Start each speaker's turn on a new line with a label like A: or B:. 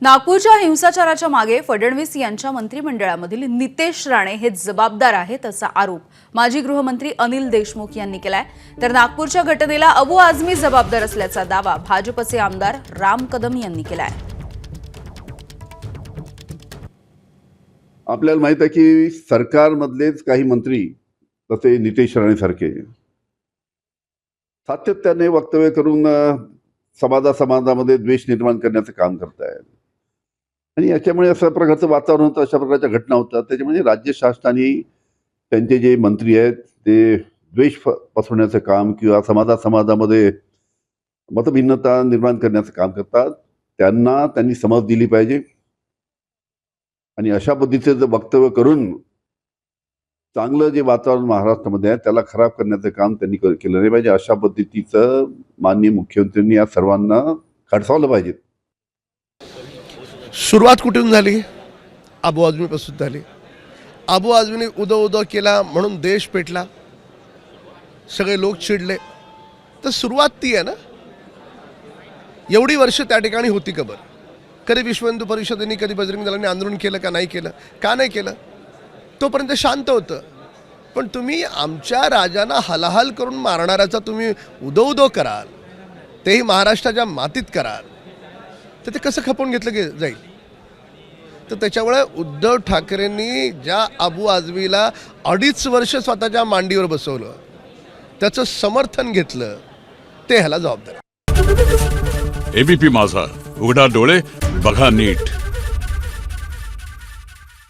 A: नागपूरच्या हिंसाचाराच्या मागे फडणवीस यांच्या मंत्रिमंडळामधील नितेश राणे हे जबाबदार आहेत असा आरोप माजी गृहमंत्री अनिल देशमुख यांनी केलाय। तर नागपूरच्या घटनेला अबू आझमी जबाबदार असल्याचा दावा भाजपचे आमदार राम कदम यांनी केलाय।
B: आपल्याला माहित आहे की सरकारमधलेच काही मंत्री जसे नितेश राणे सारखे सातत्याने वक्तव्य करून समाजामध्ये द्वेष निर्माण करण्याचं काम करतायत आणि याच्यामुळे अशा प्रकारचं वातावरण होतं, अशा प्रकारच्या घटना होतात। त्याच्यामुळे राज्य शासनाने त्यांचे जे मंत्री आहेत ते द्वेष पसरवण्याचं काम किंवा समाजामध्ये मतभिन्नता निर्माण करण्याचं काम करतात। त्यांनी समज दिली पाहिजे आणि अशा पद्धतीचं जर वक्तव्य करून चांगलं जे वातावरण महाराष्ट्रामध्ये आहे त्याला खराब करण्याचं काम त्यांनी केलं नाही पाहिजे। अशा पद्धतीचं माननीय मुख्यमंत्र्यांनी या सर्वांना खडसावलं पाहिजे।
C: सुरुवात कुठून झाली? अबू आझमीपासून झाली। अबू आझमीने उदो केला म्हणून देश पेटला, सगळे लोक चिडले, तर सुरुवात ती आहे ना। एवढी वर्ष त्या ठिकाणी होती का बरं? कधी विश्व हिंदू परिषदेने, कधी बजरंग दलाने आंदोलन केलं का? नाही केलं का? नाही केलं, तोपर्यंत शांत होतं। पण तुम्ही आमच्या राजांना हलाहल करून मारणाऱ्याचा तुम्ही उदो कराल, तेही महाराष्ट्राच्या मातीत कराल, तर ते कसं खपवून घेतलं जाईल? तर त्याच्यामुळे उद्धव ठाकरेंनी ज्या अबू आझमीला 2.5 वर्ष स्वतःच्या मांडीवर बसवलं, त्याचं समर्थन घेतलं, ते ह्याला जबाबदार।
D: एबीपी माझा, उघडा डोळे बघा नीट।